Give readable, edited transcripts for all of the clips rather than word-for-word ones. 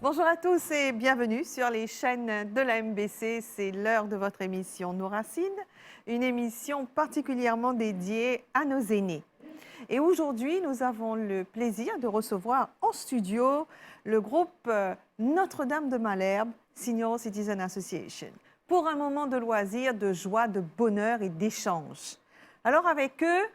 Bonjour à tous et bienvenue sur les chaînes de la MBC. C'est l'heure de votre émission Nos Racines, une émission particulièrement dédiée à nos aînés. Et aujourd'hui, nous avons le plaisir de recevoir en studio le groupe Notre-Dame de Malherbe, Senior Citizen Association, pour un moment de loisir, de joie, de bonheur et d'échange. Alors avec eux,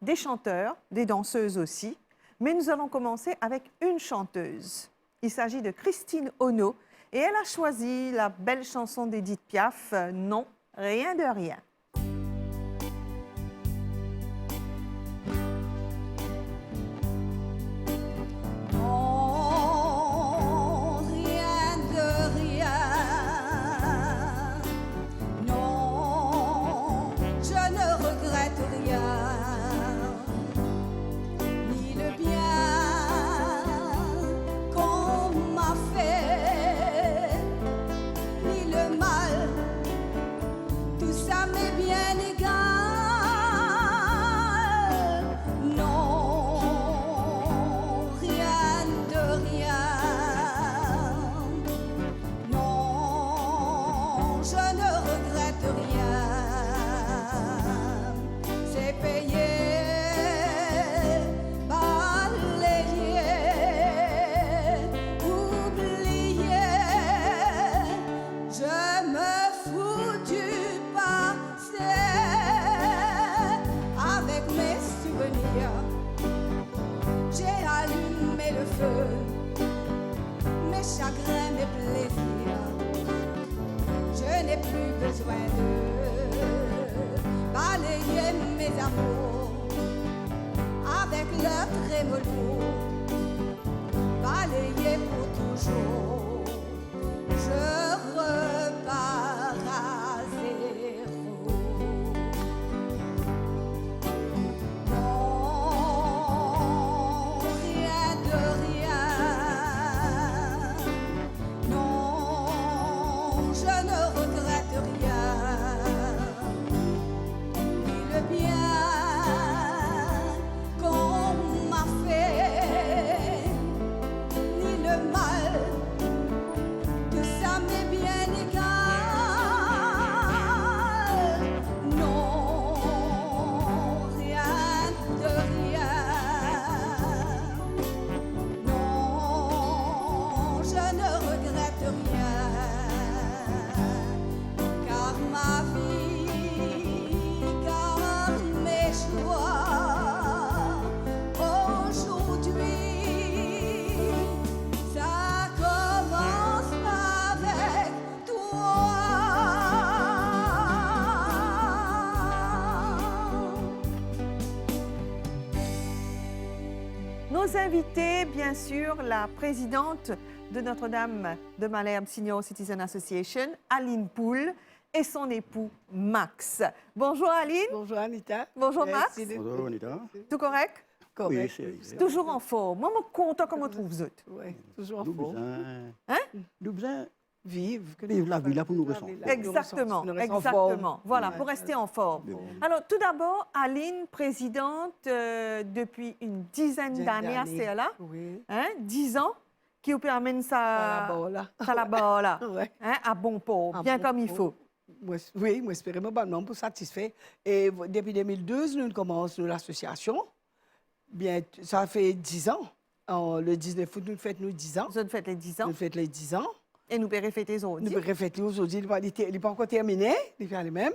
des chanteurs, des danseuses aussi, mais nous allons commencer avec une chanteuse. Il s'agit de Christine Ono et elle a choisi la belle chanson d'Édith Piaf, Non, rien de rien. Non, rien de rien. Non, je ne regrette rien. Ni le bien qu'on m'a fait, ni le mal. Tout ça m'est bien égal. Non, rien de rien. Non, je ne regrette rien. C'est payé, balayé, oublié. Je me fous du passé avec mes souvenirs. J'ai allumé le feu, mes chagrins, mes plaisirs. Je n'ai plus besoin de balayer mes amours avec leur trémolo, balayer pour toujours. Je repars à zéro. Non, rien de rien. Non, je ne regrette rien. Ni le bien qu'on m'a fait, ni le mal. Tout ça m'est bien égal. Non, rien de rien. Non, je ne regrette rien. Car ma vie, car mes choix, aujourd'hui, ça commence avec toi. Nos invités, bien sûr, la présidente de Notre-Dame de Malherbe Senior Citizen Association, Aline Poul, et son époux Max. Bonjour Aline. Bonjour Anita. Bonjour Max. Merci de- Bonjour, Anita. Tout correct? Correct. Oui, c'est Toujours en forme. Moi, je suis content comme vous trouvez. Ouais, toujours en Nous forme. besoin, Hein? nous besoin Vivre. que vivre la vie là pour nous la ressentir. vie là. Exactement, Nous restons en forme. exactement. Voilà, Ouais. pour rester en forme. Oui. Alors, tout d'abord, Aline, présidente depuis une dizaine d'années à CELA, Oui. hein, 10 ans, qui vous permet À ça, la bola. ça là-bas, là, Ouais. hein, à bon port, À bien bon comme il port. faut. Oui, moi, espérons bonnement pour satisfaire. Et depuis 2012, nous commençons l'association. Bien, ça fait 10 ans. Le 19 août, nous fêtons nos 10 ans. Vous avez fait les 10 ans Nous fêtons les 10 ans. et nous pourrons fêter les autres. Nous reflétons aujourd'hui, il n'est pas encore terminé, il fait les mêmes.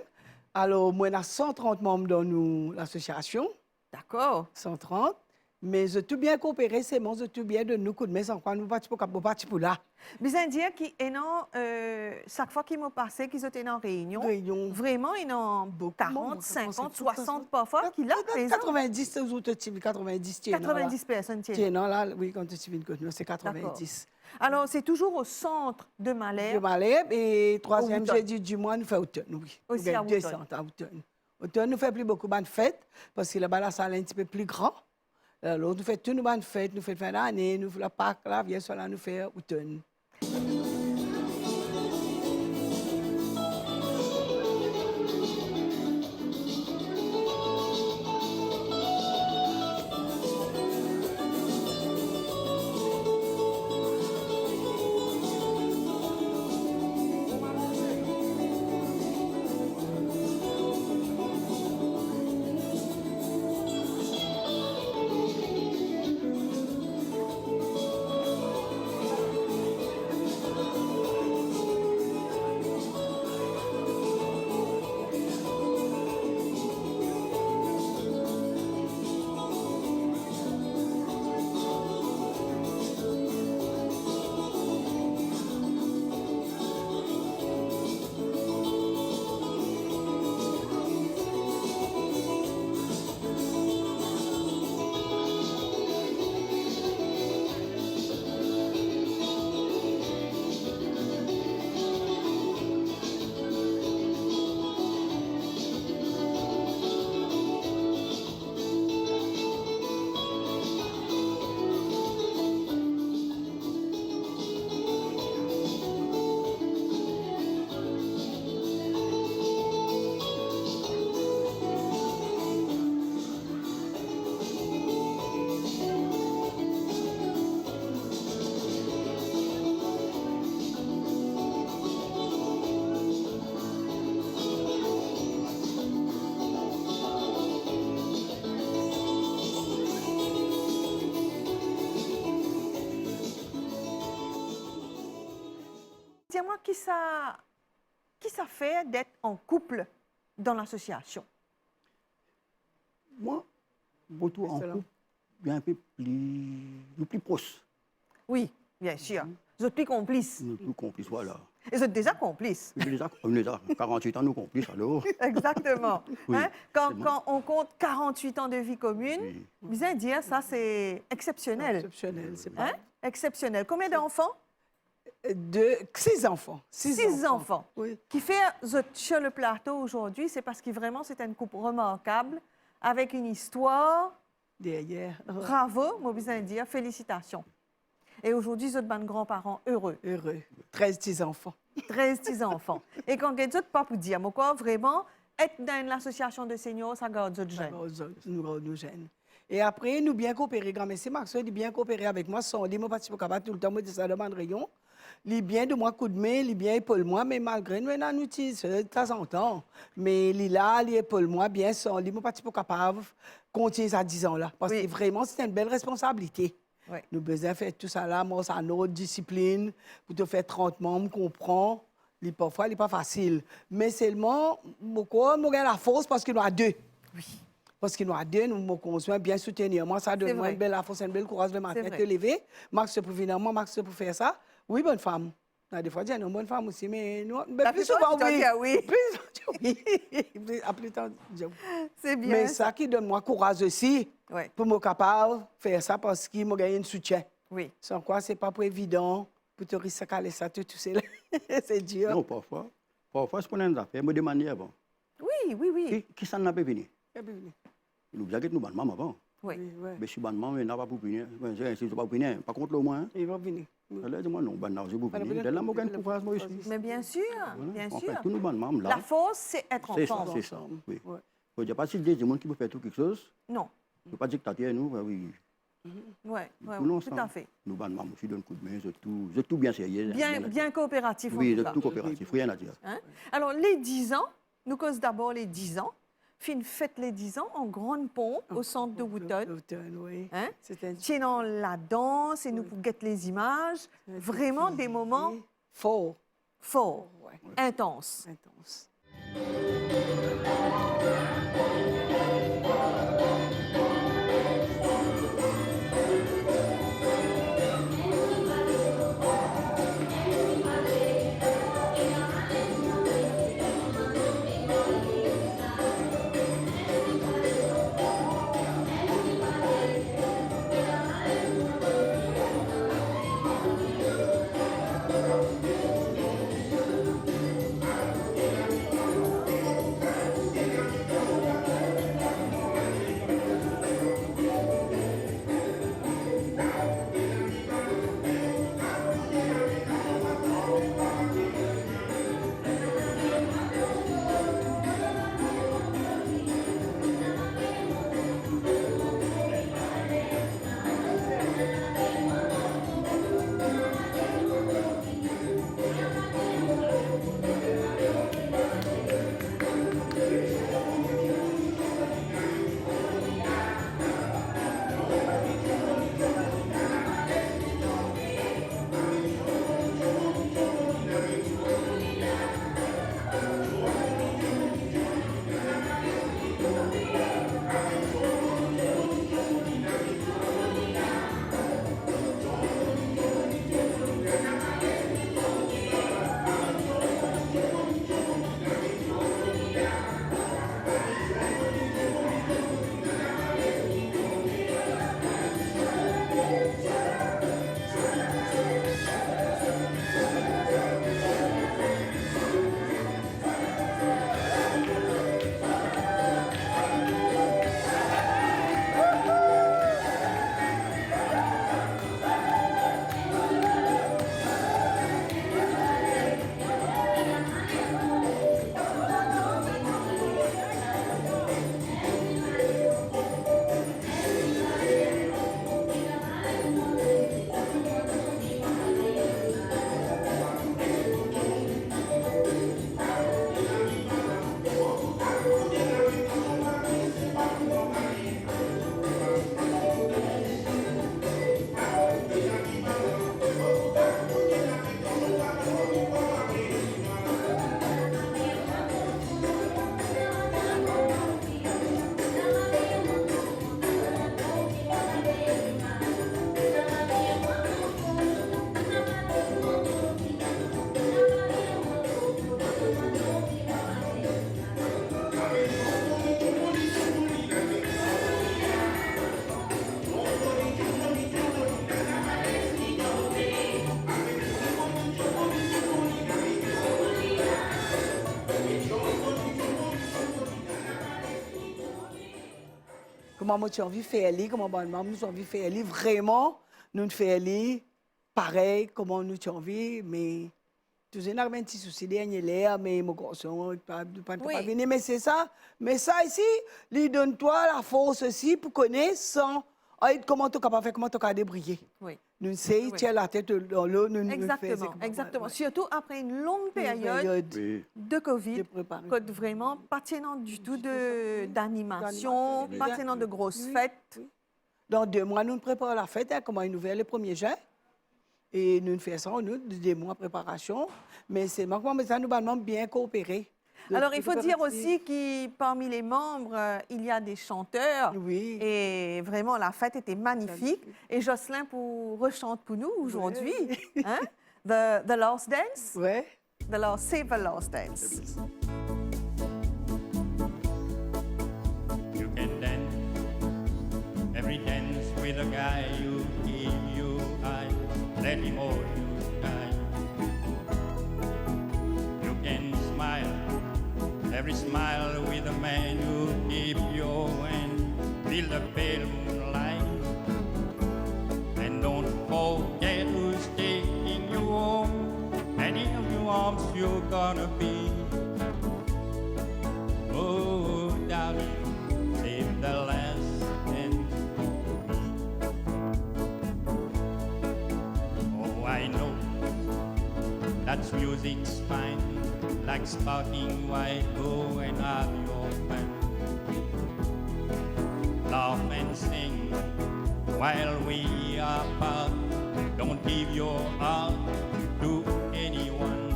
Alors, moi, on a 130 membres dans l'association, D'accord. 130. Mais je tout bien coopéré, c'est mon je tout bien de nous coups de main, quoi, nous partis pour là. Mais ça veut dire qu'ils ont, chaque fois qu'ils m'ont passé, qu'ils étaient en réunion, Réunion. vraiment, ils ont 40, 50, 60 parfois, qui là, présent. 90, aux autres types, 90, tiens, 90 personnes, tiens. tiens, non, là, oui, quand tu viens de nous, c'est 90. Alors, c'est toujours au centre de Je Malherbe. Malherbe et troisième Automne. jeudi du mois, nous faisons automne, oui. Aussi à Nous descendons à automne. Automne, nous faisons plus beaucoup de fêtes parce que là-bas, la salle est un petit peu plus grande. Alors, nous faisons toutes nos bonnes fêtes, nous faisons fin d'année, nous faisons la Pâques, là, bien sûr, là, nous faisons automne. Premièrement, qui ça fait d'être en couple dans l'association? Moi, beaucoup en Excellent. couple, bien un peu plus proche. Oui, bien sûr. Vous êtes plus complices. Nous plus complices, voilà. Et vous êtes déjà complices. On est là, 48 ans, nous complices, alors. Exactement. Oui, Hein? c'est bon. Quand on compte 48 ans de vie commune, Oui. bien dire, ça, c'est exceptionnel. Exceptionnel, c'est pas. Hein? Exceptionnel. Combien d'enfants? 6 enfants. 6 enfants. Oui. Qui fait sur le plateau aujourd'hui, c'est parce que vraiment, c'est une couple remarquable, avec une histoire. Derrière. Bravo, moi, besoin de dire, félicitations. Et aujourd'hui, vous êtes de grands-parents heureux. Heureux. 13 petits-enfants. 13 petits-enfants. Et quand vous êtes pas pour dire, moi, quoi, vraiment, être dans l'association de seniors, ça garde votre jeune. Nous gêne. Et après, nous bien coopérer. Grand-mère, c'est Maxwell, il bien coopérer avec moi. Son dit, moi, pas capable tout le temps, moi, de ça demande rayon. Il bien de moi coup de main, il bien épaule moi, mais malgré nous, on utilise de temps en temps. Mais il là, il épaule moi, bien son, il pas capable de continuer à 10 ans là. Parce Oui. que vraiment, c'est une belle responsabilité. Oui. Nous avons besoin de faire tout ça là, moi, c'est une autre discipline. Pour te faire 30 membres, comprend. Parfois, il n'est pas facile. Mais seulement, moi, la force parce qu'il y en a 2. Oui. Parce qu'il y en a 2, nous me conçoit bien soutenir. Moi, ça donne moi vrai. une belle force, une belle courage le matin, C'est vrai. te lever. Max, pour venir, moi, Max, pour faire ça. Oui, bonne femme. Des fois, je dis, non, bonne femme aussi, mais non, La plus plupart souvent, du temps, oui. dire oui. Plus, à plus tard, C'est bien. mais ça qui donne moi courage aussi Oui. pour me capable de faire ça parce qu'il m'a gagné un soutien. Oui. Sans quoi, c'est pas pour évident pour te risquer ça, tout c'est c'est dur. Non, parfois, c'est pour une affaire, me demander avant. Oui, oui, oui. Qui s'en a pas venu? Eh bien, oui. Nous bien que nous ban maman avant. Oui. Oui, ouais. Mais si ban maman, il n'a pas pour venir. C'est pas pour venir. Par contre, le moins, Il va venir. Oui. elle a dit moi non, ban non, je pour Elle a venir. bien Là, moi, compris, gagne courage moi aussi. Mais bien sûr, bien En sûr. fait, tous nous ban maman La là. force, c'est être C'est ça, ensemble. c'est ça. ensemble. Oui. Ouais. Il n'y a pas si des gens qui peuvent faire tout quelque chose. Non. Il ne faut pas dire que t'as nous, oui. Oui, Nous, tout à fait. Nous ban maman aussi donne coup de main, c'est tout bien sérieux. Bien coopératif, Oui, en tout c'est cas. tout coopératif, rien à dire. Hein? Alors, les 10 ans, nous causons d'abord les 10 ans. Fin fête les 10 ans en grande pompe au centre de Wooton. Oui. Hein? C'était Tiens dans la danse et nous guettons les images. Vraiment des moments fort. forts, Ouais. intenses. Intense. comment moi tu as envie de faire les, comment bon maman nous envie de faire les vraiment nous faire les pareil comment nous tu envie mais tu sais un petit souci dernier l'air mais mon garçon pas venir mais c'est ça mais ça ici lui donne-toi la force aussi pour connaître sans comment tu capable faire comment tu capable débrouiller. Oui. Nous sais tu as la tête dans l'eau nous exactement exactement surtout après une longue période de Covid que vraiment pas tenant du tout d'animation pas tenant de grosses fêtes. Dans 2 mois nous préparons la fête comment une nouvelle le 1er juin. Et nous faisons nous 2 mois de préparation, mais c'est maintenant ça nous allons bien coopérer. Alors il faut dire aussi que parmi les membres il y a des chanteurs et vraiment la fête était magnifique et Jocelyn pour rechante pour nous aujourd'hui hein? The Last Dance. Ouais. Save the Last Dance. You can dance every dance with a guy you give you eye. Let him hold you tight. You can smile, every smile with a man who keep your hand. Feel the pale moonlight, and don't forget who's taking you home. And in your arms you're gonna be. Oh, darling, save the last dance for me. I know that's music's fine, like sparkling white, go and have your fun. Laugh and sing while we are apart. Don't give your heart to anyone.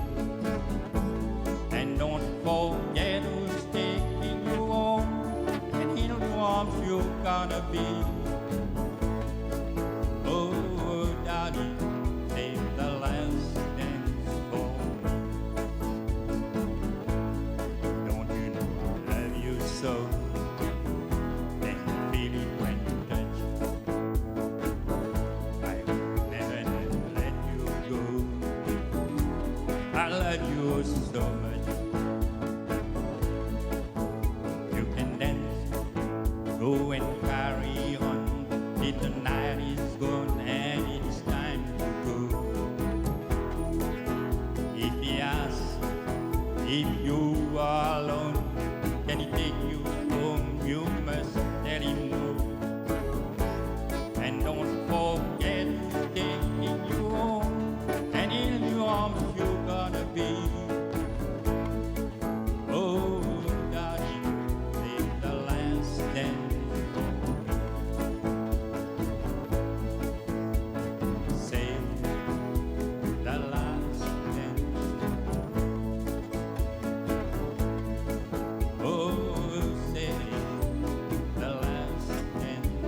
And don't forget who's taking you home. And in your arms you're gonna be. Oh, darling, the last dance for me. Don't you know I love you so? And you feel it when you touch. I will never let you go. I love you so much. You can dance, go and carry on till the night is gone and it's time to go. If he asks if you are alone, can he take you home? You must let him know. And don't forget who's taking you home. And in your arms you're gonna be. Oh, darling, save the last dance for me. Save the last dance. Oh, save the last dance.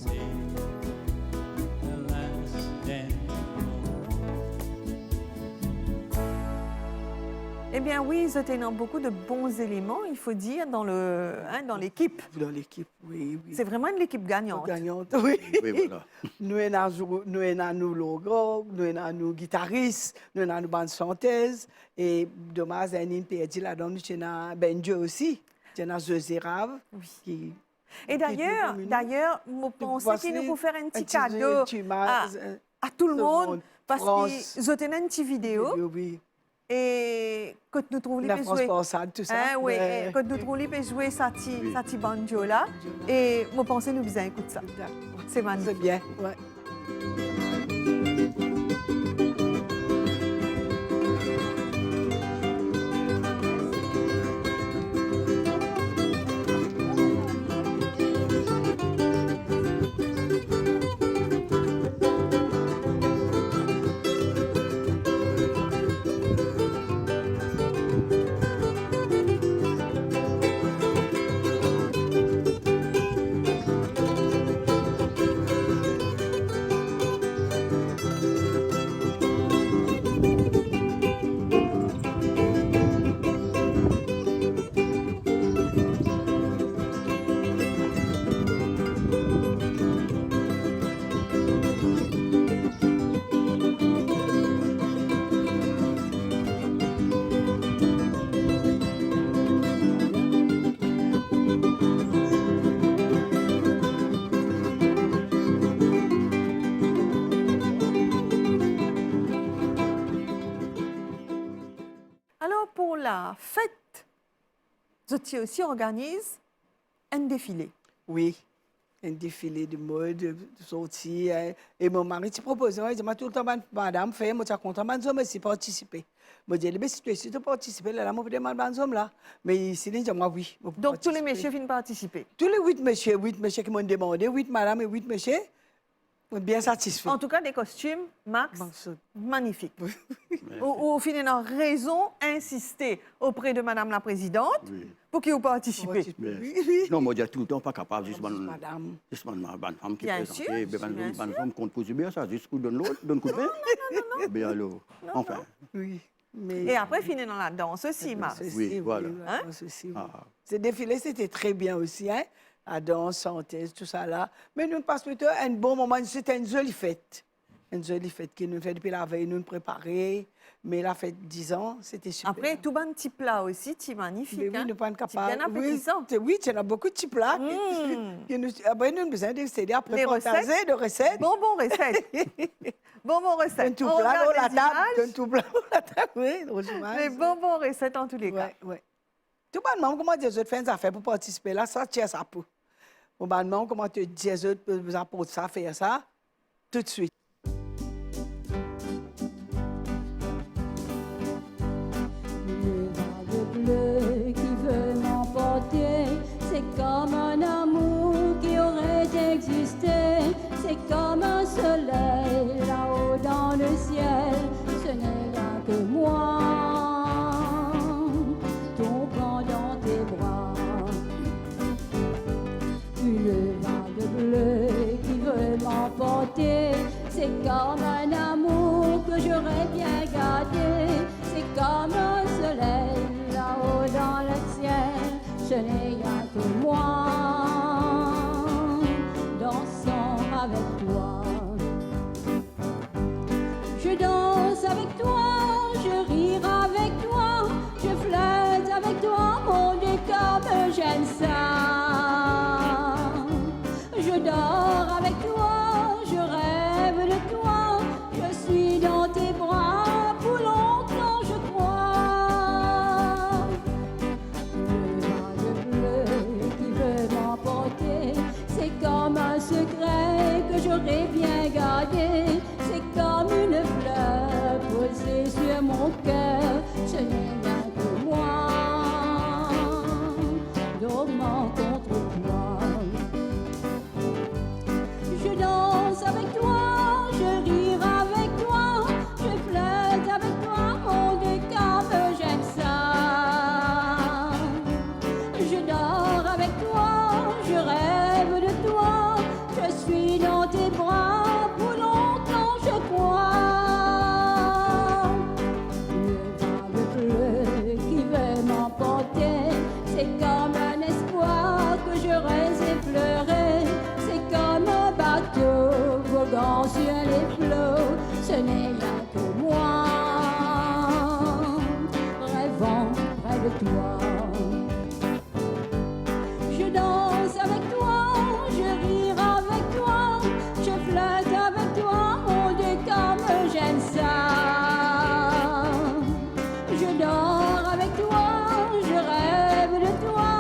Save the last dance. Eh bien oui, ils étaient dans beaucoup de bons éléments, il faut dire, dans l'équipe. Dans l'équipe, oui. C'est vraiment une équipe gagnante. Gagnante, oui. Oui, voilà. Nous avons nos logos, nous avons nos guitaristes, nous avons nos bandes chanteuses. Et dommage, il y a une perdu là-dedans, nous avons Benjo aussi. Nous avons José Rave. Qui, Et d'ailleurs, je pense qu'il nous faut faire un petit cadeau à tout le monde parce qu'ils ont une petite vidéo. Oui. Et quand nous trouvons La les France jouer, Passade, tout ça. oui, quand nous trouvons les jouer sa petite banjo là, et moi pensais nous faisons écouter ça. C'est magnifique. C'est bien, ouais. la fête, vous aussi organise un défilé. Oui, un défilé de mode, de sortie. Et mon mari te propose, il dit, tout le temps, madame, fait, moi, tu es content, madame, aussi participer. Je dis, mais si tu es participer, là, moi, je demande madame, là. Mais ici, il dit, moi, oui. Donc, tous les messieurs viennent participer. Tous les 8 messieurs qui m'ont demandé, 8 madame et 8 messieurs, bien satisfaits. En tout cas, des costumes, Max, Bon, ça- magnifiques. Au final, on a raison d'insister auprès de Madame la Présidente Oui. pour qu'il vous participe. Mais- Oui. Non, moi, je dis tout le temps pas capable, juste Madame. ma bonne femme qui Bien présente. sûr, bien Bonne femme compte pour bien ça, juste coup donne l'autre, donne coup de main. Non. Bien alors, enfin. Oui. Mais... Et après, finir dans la danse aussi, Max. Ceci, Oui, voilà. la Hein? danse aussi, oui. Ah. Ce défilé, c'était très bien aussi, hein? La danse, santé, tout ça là. Mais nous passons plutôt un bon moment. C'était une jolie fête. Une jolie fête qui nous fait depuis la veille, nous préparer. Mais la fête 10 ans, c'était super. Après, tout bon petit plat aussi, c'est magnifique. Mais oui, hein? nous pas C'est capables. bien appétissant. Oui, il y en a beaucoup de petits plats. Après, nous avons besoin de après Les partager de recettes. Bonbon recette. Bonbon Donne recette. tout On plat, regarde on la les table. images. Donne tout plat, on la table. Oui, aux images. Les bonbons recettes en tous les cas. Oui, oui. Tout bonnement, comment dire, je fais des affaires pour participer là, ça tient ça pour. Au bonnement, comment te dire, je vous apporte ça, faire ça, tout de suite. Le vague bleu qui veut m'emporter, c'est comme un amour qui aurait existé, c'est comme un soleil là-haut dans le ciel, ce n'est rien que moi, tombant dans tes bras. Une vague bleue qui veut m'emporter, c'est comme un amour que j'aurais bien gardé, c'est comme un soleil là-haut dans le ciel, ce n'est rien que moi, dansant avec toi. Je danse avec toi, je rire avec toi, je flirte avec toi, mon Dieu, comme j'aime ça. Je dors avec toi, je rêve de toi, je suis dans tes bras, pour longtemps je crois. Le vague bleu qui veut m'emporter, c'est comme un secret que j'aurais bien gardé, c'est comme une fleur posée sur mon cœur, ce n'est rien que moi, dormant contre toi. Je danse avec toi, je rire avec toi, je flirte avec toi, mon Dieu, comme j'aime ça. Je dors avec toi, je rêve de toi, je suis dans tes bras, pour longtemps je crois. Le vague bleu qui veut m'emporter, c'est comme un espoir que j'aurais effleuré, c'est comme un bateau voguant sur les flots, ce n'est rien que moi, rêvant près de toi. Je danse avec toi, je rire avec toi, je flirte avec toi, mon Dieu, comme j'aime ça. Je dors avec toi, je rêve de toi,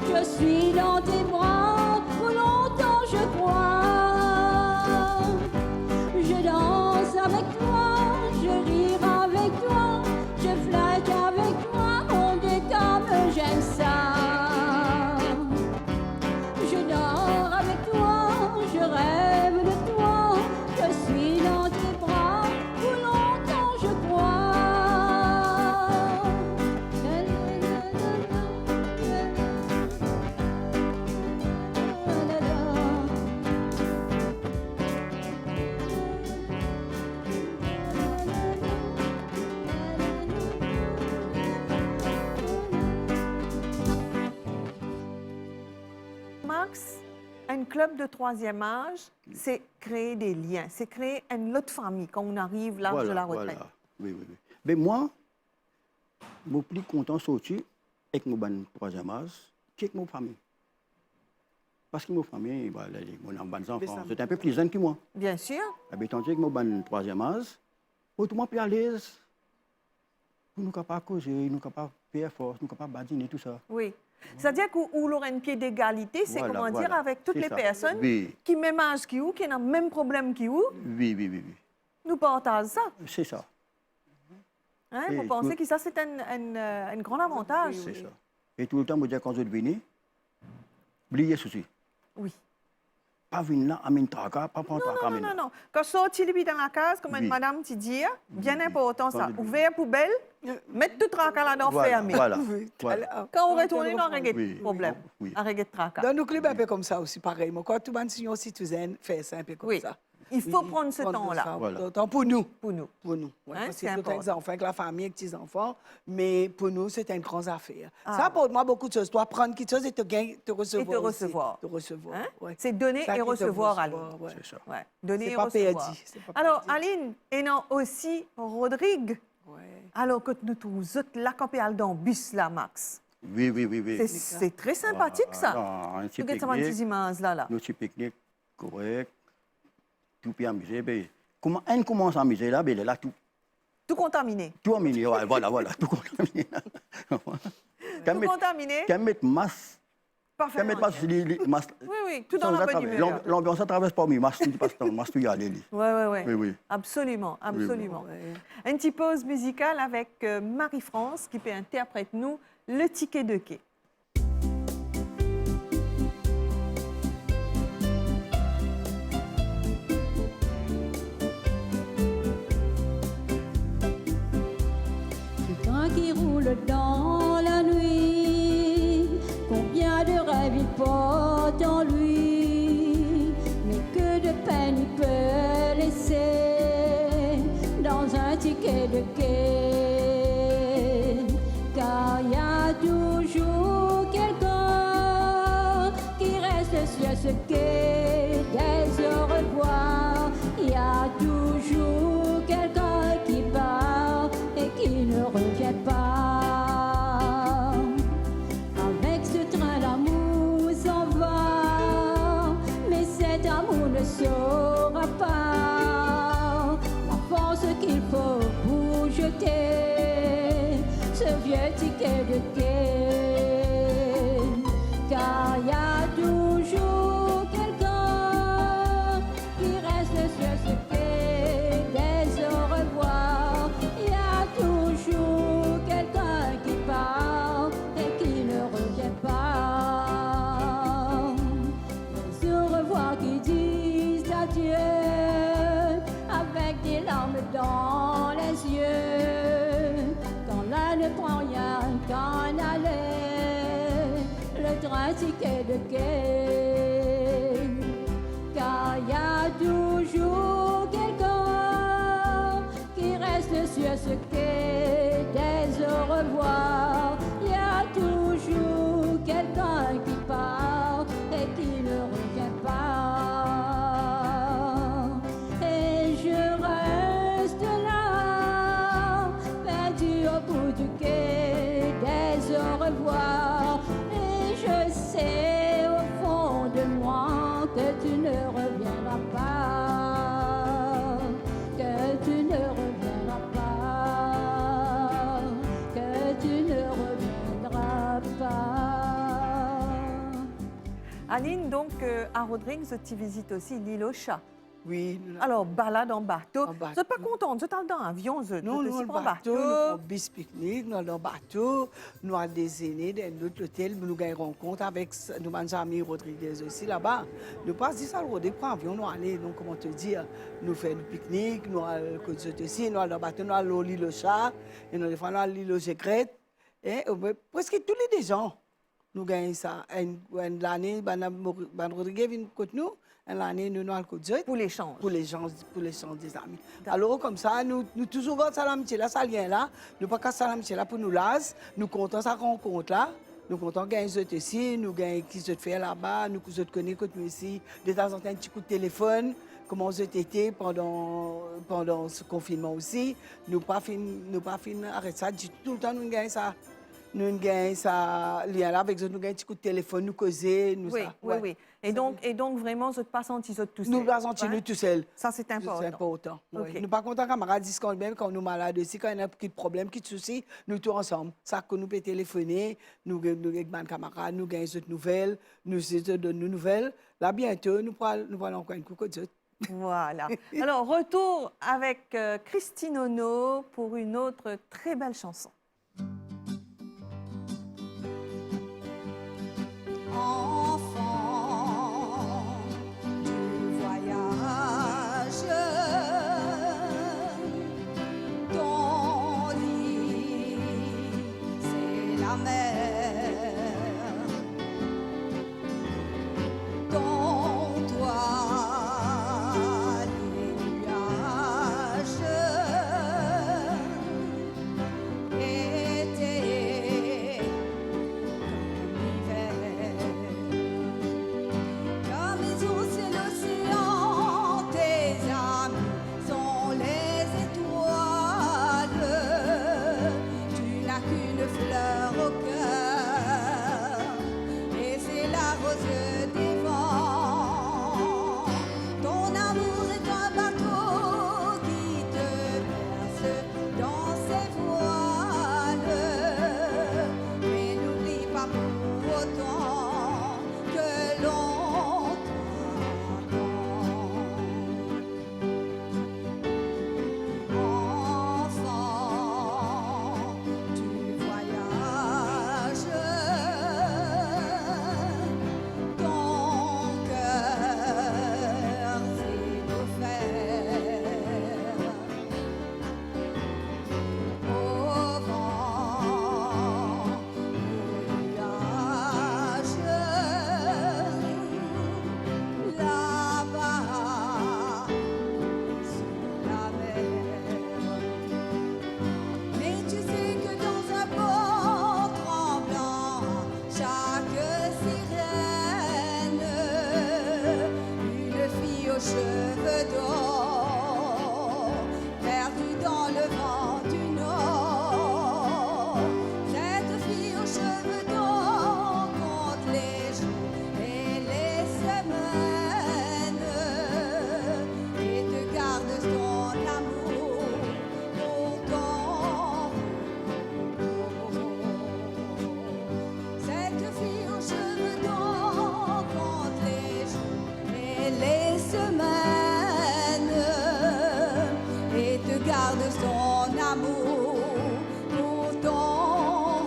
je suis dans tes bras, pour longtemps je crois. Je danse avec toi, je rire avec toi, je flirte avec toi, mon Dieu, comme j'aime ça. Je dors avec toi, je rêve de toi, je suis dans tes bras, pour longtemps je crois. Max, un club de troisième âge, c'est créer des liens, c'est créer une autre famille quand on arrive l'âge de la retraite. Voilà. Oui. Mais moi, je suis plus content de sortir avec mon troisième âge qu'avec ma famille. Parce que ma famille, voilà, mon bonnes enfants, c'est un peu plus jeune que moi. Bien sûr. Tandis que mon troisième âge, autrement plus à l'aise. Nous sommes capables de causer, nous sommes capables faire force, nous sommes capables de badiner tout ça. Oui. C'est-à-dire qu'on aura un pied d'égalité, c'est Voilà, comment dire, voilà. avec toutes C'est les ça. personnes Oui. qui même âge qui ont le même problème qui ont, Oui. nous partageons ça. C'est ça. Hein? Et Vous pensez tout- que ça, c'est un grand avantage? C'est ça. Et tout le temps, je dis quand je venir, oubliez ceci. Oui. Pas venir là, à min tracas, pas prendre tracas. Non. Quand sorti lui dans la case, comme Oui. madame tu dis, bien Oui. important ça. Quand- Ouvert poubelle, mettre tout tracas là-dedans, Voilà, fermé. voilà. Oui, Voilà. Quand on retourne, on a Oui. de problème. Oui. On a de tracas. Dans nos clubs, un peu comme ça aussi, pareil. Moi, quand tout le monde est citoyen, fait ça un peu comme Oui. ça. Il faut Oui, prendre ce temps-là ça, Voilà. temps pour nous. pour nous. Pour nous. Ouais, Hein, parce c'est que tout important. les enfants, avec la famille, avec les petits-enfants, mais pour nous, c'est une grande affaire. Ah. Ça apporte moi beaucoup de choses. Tu dois prendre quelque chose et te recevoir. Et te recevoir. Aussi. Te recevoir. Hein? Ouais. C'est donner Ça et qui te recevoir, Aline. recevoir, ouais. C'est ça. Ouais. Donner C'est et pas recevoir. perdu, c'est pas Alors, perdu. Aline, et non aussi Rodrigue. Ouais. Alors que nous tous la campéale dans bus là, Max. Oui. C'est très sympathique ça. Un petit Tu as ça pique-nique, images là. nos petits pique-niques corrects, tout bien amusé. Ben, comment on commence à amuser là, ben, là, tout Tout contaminé. amusé. Voilà, tout contaminé. Tout contaminé. Quand mettre masse, quand Parfaitement. mettre masse, masse. Oui, tout dans la bonne humeur. L'ambiance à travers pas mis masse, tu passes temps, masse, tu y aller. Oui. Oui. Absolument. Un petit pause musicale avec Marie-France qui peut interpréter nous le ticket de quai. Le train qui roule dans la nuit, combien de rêves il porte en lui, mais que de peine il peut laisser dans un ticket de quai. Car il y a toujours quelqu'un qui reste sur ce quai dès au revoir. Il y a toujours quelqu'un qui part et qui ne revient pas. Avec ce train l'amour s'en va, mais cet amour ne saura pas la force qu'il faut pour jeter ce vieux ticket de quai. Car il y a toujours quelqu'un qui reste sur ce quai dès au revoir. Il y a toujours quelqu'un qui part et qui ne revient pas. Les au revoir qui disent adieu avec des larmes dans les yeux. Quand l'un ne prend rien qu'un aller, le train ticket de quai. Car il y a toujours quelqu'un qui reste sur ce quai dès au revoir. Il y a toujours quelqu'un qui part et qui ne revient pas. Et je reste là, perdu au bout du quai dès au revoir. Et je sais au fond de moi que tu ne reviendras pas, que tu ne reviendras pas, que tu ne reviendras pas. Aline, donc, à Rodrigue, tu visites aussi l'île aux chats. Oui. Alors, balade en bateau. En bateau. Vous n'êtes pas contente, vous êtes dans l'avion, vous Non, nous, aussi le pas en bateau, nous avons bis pique-nique, nous allons bateau, nous allons déjeuner dans notre hôtel, nous avons une rencontre avec nos amis Rodriguez aussi là-bas. Nous passons ça, le Rodrigue, prend avion, nous allons, donc, comment te dire, nous faisons du pique-nique, nous allons côté aussi, nous allons dans le bateau, nous allons à l'île aux chats, et nous allons à l'île aux Gégrette, et presque tous les gens, nous gagnons ça. L'année, Rodriguez vient côté nous, l'année, nous allons côté Pour l'échange. pour les gens des amis. Alors comme ça, nous toujours gardons ça l'amitié là, ça lien là. Nous pas casser l'amitié là pour nous las. Nous comptons ça rencontre là. Nous comptons gagner ce ici, nous gagnons qui se fait là-bas, nous se connaissons côté nous ici. De temps en temps un petit coup de téléphone. Comment vous été pendant ce confinement aussi. Nous pas fin arrêter ça tout le temps nous gagnons ça. nous avons ça, lien là avec eux, nous avons un petit coup de téléphone, nous causer, nous Oui, ça. oui, Ouais. oui. Et donc vraiment, vous n'êtes pas senti tout seul. Nous ne pas sentir hein? nous tout seuls. Ça, c'est important. C'est important. Oui. Ok. Nous ne pas contents camarades disent quand même quand nous malades aussi, quand il y a un petit problème, petit souci, nous tous ensemble. Ça que nous pouvons téléphoner, nous avec mes camarades, nous gagnons des nouvelles, nous donnons nos nouvelles. Là bientôt, nous allons encore une coucou de Voilà. Alors, retour avec Christine Ono pour une autre très belle chanson. Enfant du voyage, ton lit, c'est la mer, ton toit, les nuages, été la maison, c'est l'océan, tes amis sont les étoiles. Tu n'as qu'une fleur au cœur, et c'est la rose des vents. Ton amour est un bateau qui te berce dans ses voiles. Mais n'oublie pas pour autant que l'on enfant du voyage, ton cœur s'est offert au vent, au nuage, là-bas sur la mer. Mais tu sais que dans un port tremblant, chaque sirène, une fille aux cheveux d'or, perdue dans le vent du nord. Cette fille aux cheveux d'or compte les jours et les semaines et te garde son amour pour ton repos. Cette fille aux cheveux d'or compte les jours et les semaines et te garde son amour pour ton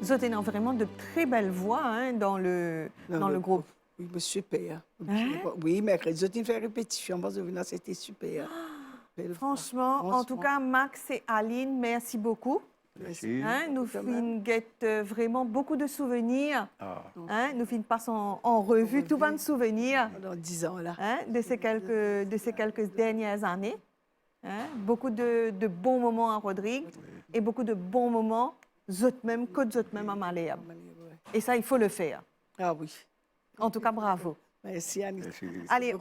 Vous avez vraiment de très belles voix hein, dans le groupe. Oui, mais super. Hein? Oui, mais les autres, ils font répétition. Parce que c'était super. Belle Franchement, en tout cas, Max et Aline, merci beaucoup. Merci. Hein, nous Quand guettons vraiment beaucoup de souvenirs. Ah, Hein, nous passons en revue tout plein de souvenirs dans 10 ans, là. hein, de ces quelques dernières années. Hein, beaucoup de bons moments à Rodrigue et beaucoup de bons moments même à Malherbe. Et ça, il faut le faire. Ah oui. En tout cas, bravo. Merci, Annie. merci. Allez,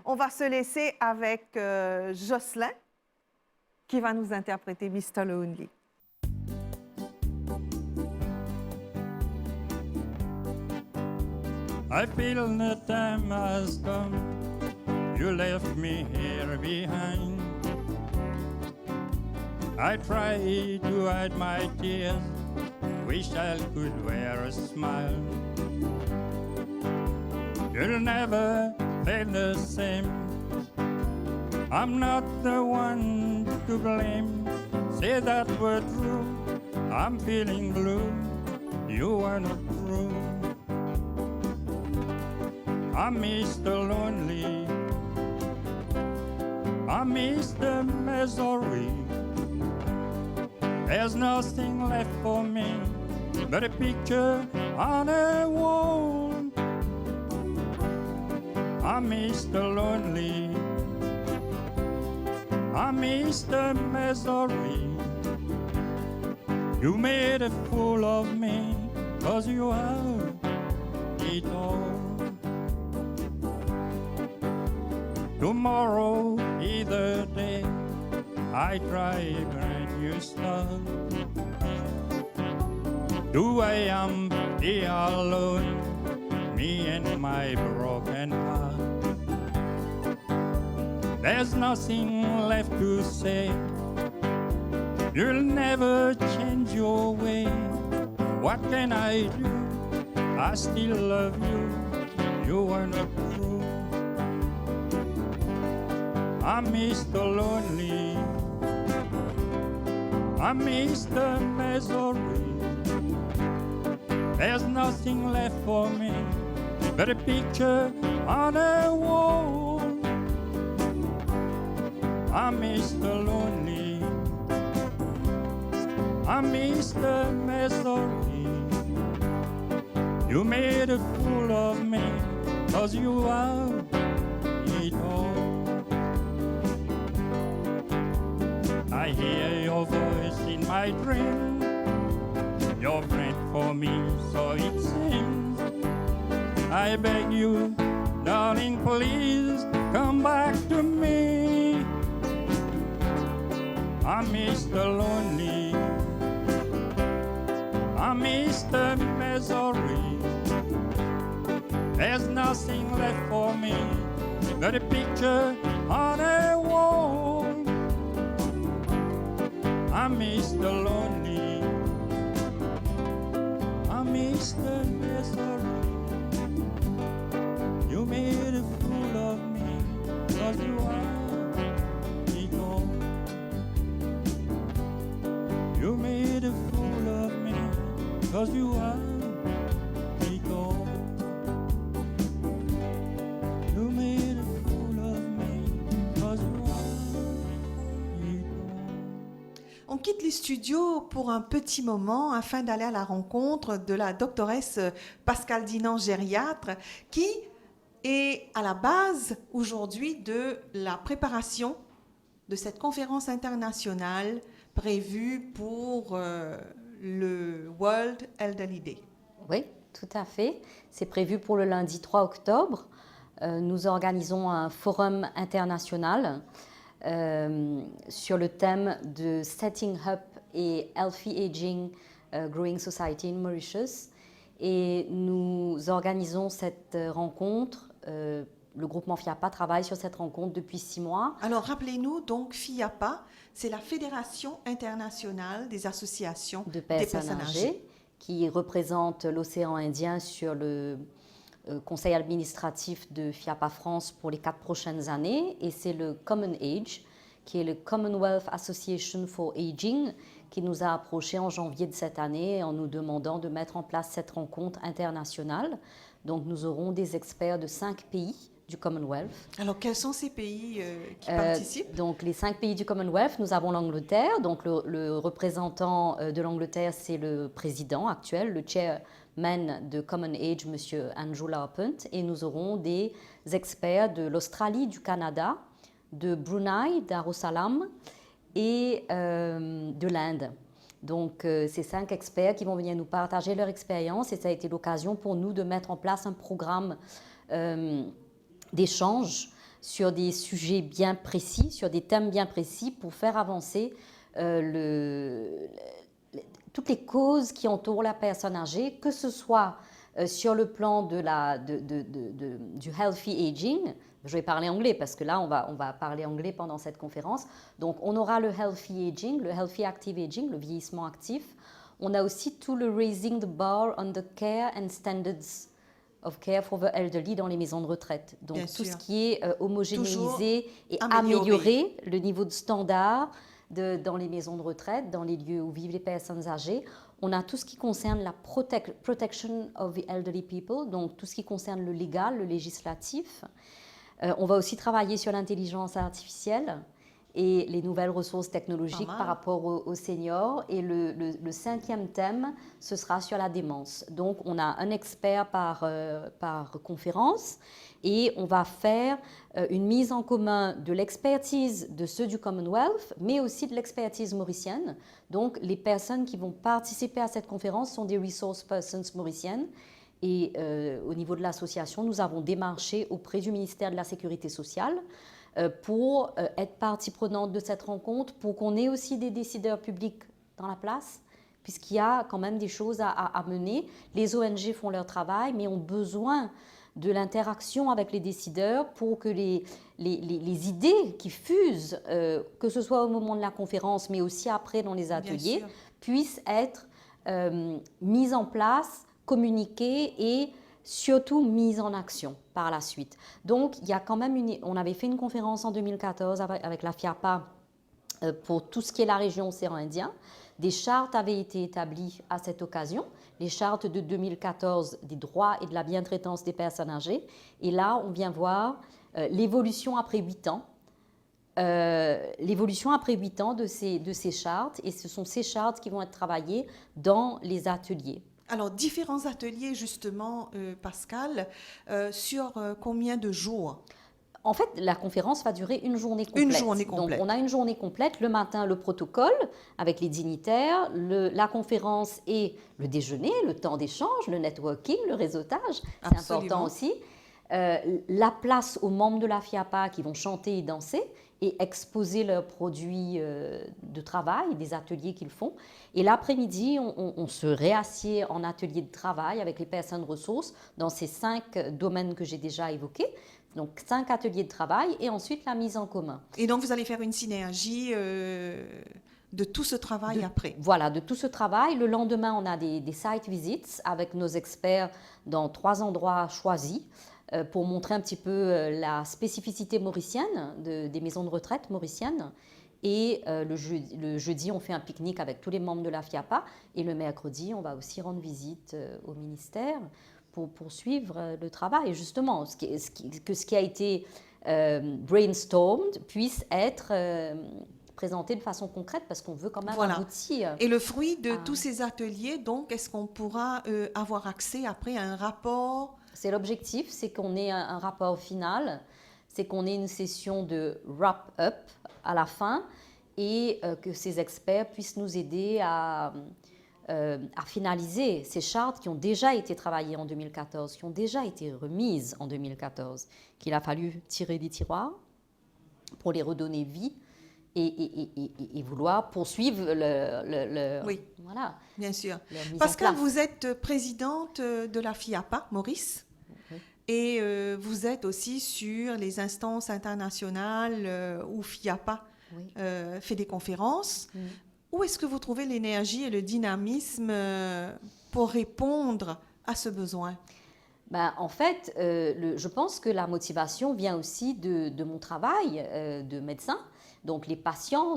on va se laisser avec Jocelyn qui va nous interpréter Mr. Lonely. I feel the time has come. You left me here behind. I try to hide my tears. Wish I could wear a smile. You'll never feel the same. I'm not the one to blame. Say that we're true. I'm feeling blue. You are not true. I'm Mr. Lonely. I'm Mr. Misery. There's nothing left for me but a picture on a wall. I'm Mr. Lonely. I'm Mr. Misery. You made a fool of me, 'cause you have it all. Tomorrow either day I try a brand new start. Do I am be alone, me and my broken heart. There's nothing left to say. You'll never change your way. What can I do? I still love you. You are not true. I'm Mr. Lonely. I'm Mr. Misery. There's nothing left for me but a picture on a wall. I'm Mr. Lonely. I'm Mr. Misery. You made a fool of me, 'cause you are it all. I hear your voice in my dream. You're meant for me, so it seems. I beg you, darling, please come back to me. I'm Mr. Lonely. I'm Mr. Misery. There's nothing left for me but a picture on a wall. I'm Mr. Lonely. I'm Mr. Misery. You made a fool of me, 'cause you are it all. You made a fool of me, 'cause you are it all. You made a fool of me, 'cause you are it all. On quitte les studios pour un petit moment afin d'aller à la rencontre de la doctoresse Pascale Dinan, gériatre, qui est à la base aujourd'hui de la préparation de cette conférence internationale prévue pour le World Elderly Day. Oui, tout à fait. C'est prévu pour le lundi 3 octobre. Nous organisons un forum international sur le thème de Setting Up et Healthy Aging Growing Society in Mauritius. Et nous organisons cette rencontre. Le groupement FIAPA travaille sur cette rencontre depuis 6 mois. Alors rappelez-nous donc, FIAPA, c'est la Fédération internationale des associations de des personnes âgées qui représente l'océan Indien sur le conseil administratif de FIAPA France pour les 4 prochaines années. Et c'est le Common Age, qui est le Commonwealth Association for Aging, qui nous a approchés en janvier de cette année en nous demandant de mettre en place cette rencontre internationale. Donc nous aurons des experts de 5 pays du Commonwealth. Alors, quels sont ces pays qui participent? Donc, les 5 pays du Commonwealth, nous avons l'Angleterre. Donc, le représentant de l'Angleterre, c'est le président actuel, le chairman de Common Age, M. Andrew Larpent. Et nous aurons des experts de l'Australie, du Canada, de Brunei, Darussalam et de l'Inde. Donc, ces 5 experts qui vont venir nous partager leur expérience. Et ça a été l'occasion pour nous de mettre en place un programme d'échange sur des sujets bien précis, sur des thèmes bien précis pour faire avancer toutes les causes qui entourent la personne âgée, que ce soit sur le plan du healthy aging. Je vais parler anglais parce que là, on va parler anglais pendant cette conférence. Donc, on aura le healthy aging, le healthy active aging, le vieillissement actif. On a aussi tout le raising the bar on the care and standards of care for the elderly dans les maisons de retraite. Donc, Bien tout sûr. ce qui est homogénéiser et améliorer. améliorer le niveau de standard dans les maisons de retraite, dans les lieux où vivent les personnes âgées. On a tout ce qui concerne la protection of the elderly people, donc tout ce qui concerne le légal, le législatif. On va aussi travailler sur l'intelligence artificielle et les nouvelles ressources technologiques Pas mal. par rapport aux seniors. Et le 5e thème, ce sera sur la démence. Donc, on a un expert par conférence et on va faire une mise en commun de l'expertise de ceux du Commonwealth, mais aussi de l'expertise mauricienne. Donc, les personnes qui vont participer à cette conférence sont des resource persons mauriciennes. Et au niveau de l'association, nous avons démarché auprès du ministère de la Sécurité sociale pour être partie prenante de cette rencontre, pour qu'on ait aussi des décideurs publics dans la place, puisqu'il y a quand même des choses à mener. Les ONG font leur travail, mais ont besoin de l'interaction avec les décideurs pour que les idées qui fusent, que ce soit au moment de la conférence, mais aussi après dans les ateliers, puissent être mises en place, communiquées et surtout mises en action par la suite. Donc, il y a quand même on avait fait une conférence en 2014 avec la FIAPA pour tout ce qui est la région océan Indien. Des chartes avaient été établies à cette occasion, les chartes de 2014 des droits et de la bientraitance des personnes âgées. Et là, on vient voir l'évolution après 8 ans. L'évolution après 8 ans de ces chartes. Et ce sont ces chartes qui vont être travaillées dans les ateliers. Alors, différents ateliers, justement, Pascal, sur combien de jours ? En fait, la conférence va durer une journée complète. Une journée complète. Donc, on a une journée complète. Le matin, le protocole avec les dignitaires, la conférence et le déjeuner, le temps d'échange, le networking, le réseautage. C'est important aussi. La place aux membres de la FIAPA qui vont chanter et danser et exposer leurs produits de travail, des ateliers qu'ils font. Et l'après-midi, on se réassied en atelier de travail avec les personnes ressources dans ces 5 domaines que j'ai déjà évoqués. Donc 5 ateliers de travail et ensuite la mise en commun. Et donc vous allez faire une synergie de tout ce travail après. Voilà, de tout ce travail. Le lendemain, on a des site visits avec nos experts dans 3 endroits choisis pour montrer un petit peu la spécificité mauricienne des maisons de retraite mauriciennes. Et le jeudi, on fait un pique-nique avec tous les membres de la FIAPA. Et le mercredi, on va aussi rendre visite au ministère pour poursuivre le travail. Et justement, que ce qui a été brainstormed puisse être présenté de façon concrète parce qu'on veut quand même aboutir. Et le fruit de tous ces ateliers, donc, est-ce qu'on pourra avoir accès après à un rapport ? C'est l'objectif, c'est qu'on ait un rapport final, c'est qu'on ait une session de wrap-up à la fin et que ces experts puissent nous aider à finaliser ces chartes qui ont déjà été travaillées en 2014, qui ont déjà été remises en 2014, qu'il a fallu tirer des tiroirs pour les redonner vie et vouloir poursuivre oui, voilà, bien sûr. Pascal, vous êtes présidente de la FIAPA, Maurice, et vous êtes aussi sur les instances internationales où FIAPA fait des conférences. Où est-ce que vous trouvez l'énergie et le dynamisme pour répondre à ce besoin ? En fait, je pense que la motivation vient aussi de mon travail de médecin. Donc les patients,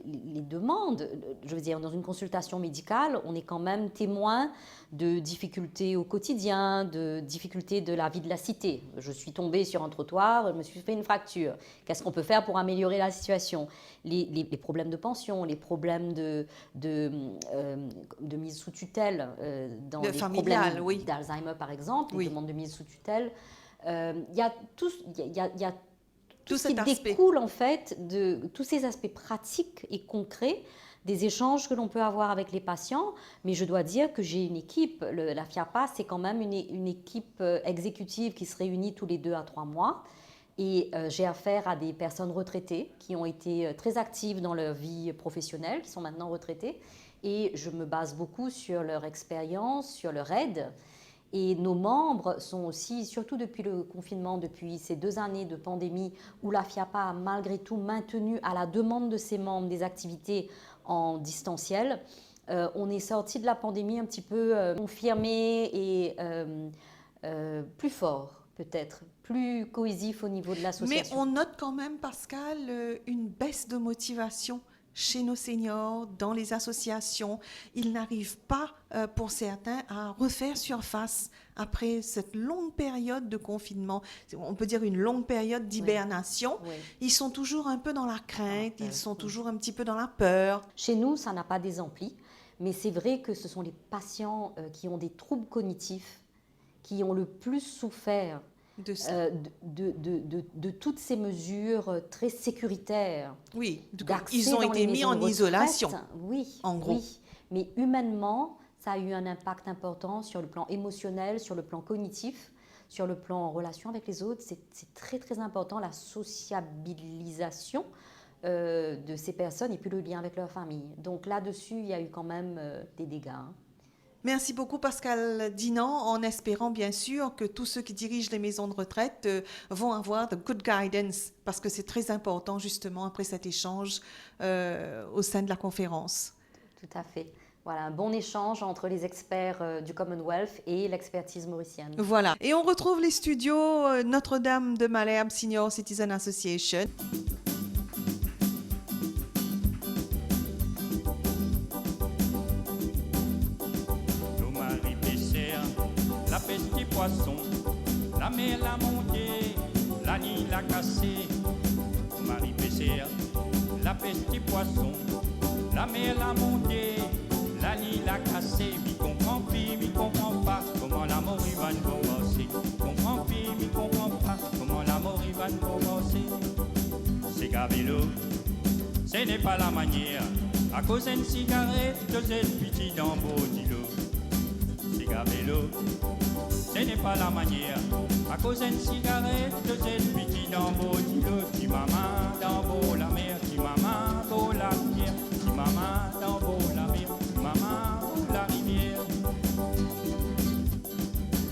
les demandes, je veux dire, dans une consultation médicale, on est quand même témoin de difficultés au quotidien, de difficultés de la vie de la cité. Je suis tombée sur un trottoir, je me suis fait une fracture. Qu'est-ce qu'on peut faire pour améliorer la situation ? Les problèmes de pension, les problèmes de mise sous tutelle, dans les problèmes d'Alzheimer par exemple, les demandes de mise sous tutelle. Il y a tout ce qui découle en fait de tous ces aspects pratiques et concrets des échanges que l'on peut avoir avec les patients. Mais je dois dire que j'ai une équipe, la FIAPA, c'est quand même une équipe exécutive qui se réunit tous les 2 à 3 mois. Et j'ai affaire à des personnes retraitées qui ont été très actives dans leur vie professionnelle, qui sont maintenant retraitées. Et je me base beaucoup sur leur expérience, sur leur aide. Et nos membres sont aussi, surtout depuis le confinement, depuis ces 2 années de pandémie, où la FIAPA a malgré tout maintenu à la demande de ses membres des activités en distanciel. On est sorti de la pandémie un petit peu confirmé et plus fort, peut-être, plus cohésif au niveau de l'association. Mais on note quand même, Pascal, une baisse de motivation chez nos seniors, dans les associations. Ils n'arrivent pas, pour certains, à refaire surface après cette longue période de confinement. On peut dire une longue période d'hibernation. Oui. Ils sont toujours un peu dans la crainte, ils sont toujours un petit peu dans la peur. Chez nous, ça n'a pas désempli, mais c'est vrai que ce sont les patients qui ont des troubles cognitifs qui ont le plus souffert de toutes ces mesures très sécuritaires. Oui, ils ont été mis en isolation. Oui, en gros. Oui, mais humainement, ça a eu un impact important sur le plan émotionnel, sur le plan cognitif. sur le plan en relation avec les autres. C'est très très important, la sociabilisation de ces personnes et puis le lien avec leur famille. Donc là-dessus, il y a eu quand même des dégâts. Hein. Merci beaucoup Pascal Dinan, en espérant bien sûr que tous ceux qui dirigent les maisons de retraite vont avoir de good guidance, parce que c'est très important justement après cet échange au sein de la conférence. Tout à fait. Voilà, un bon échange entre les experts du Commonwealth et l'expertise mauricienne. Voilà, et on retrouve les studios Notre-Dame de Malherbe Senior Citizen Association. La pêche des poissons, la mer l'a montée, la Nil l'a cassé. Marie Pessère, la pêche des poissons, la mer l'a montée, la Nil l'a cassé. Mi comprend plus, mi comprend pas comment la mort va commencer. Comprend plus, mi comprend pas comment la mort va commencer. C'est Gavelo, ce n'est pas la manière. À cause d'une cigarette, deux petits dans beau d'îlot. C'est Gavelo. Ce n'est pas la manière. À cause d'une cigarette, de cette petite dans beau d'îlot. Ti maman dans beau la mer, ti maman beau la rivière. Ti maman dans beau la mer, ti maman beau la rivière.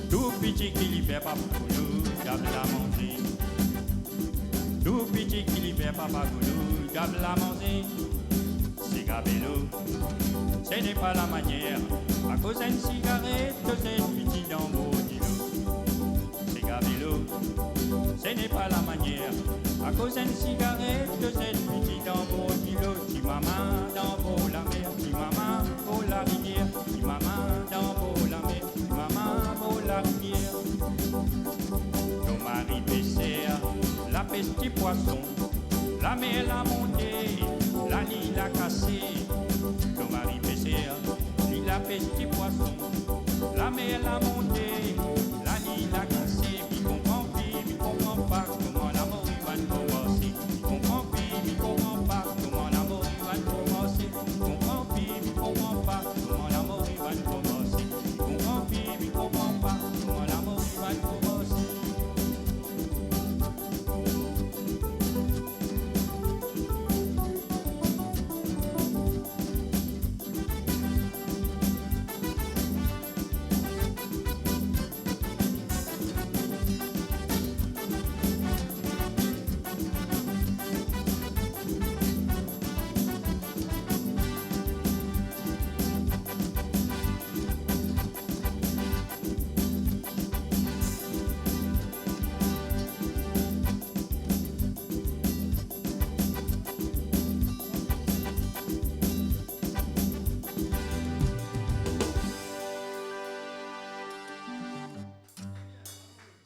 Tout petit qui lui fait papa goulou, d'ab la manger. Tout petit qui lui fait papa goulou, d'ab la manger. C'est Gavelo, ce n'est pas la manière. À cause d'une cigarette, de cette petite dans beau d'îlot. C'est Gavelo, ce n'est pas la manière. À cause d'une cigarette, de cette petite dans beau d'îlot. Ti maman dans beau la mer, ti maman beau la rivière. Ti maman dans beau la mer, ti maman beau la rivière. Ton mari pêcheur, la pêche des poissons, la mer la montagne.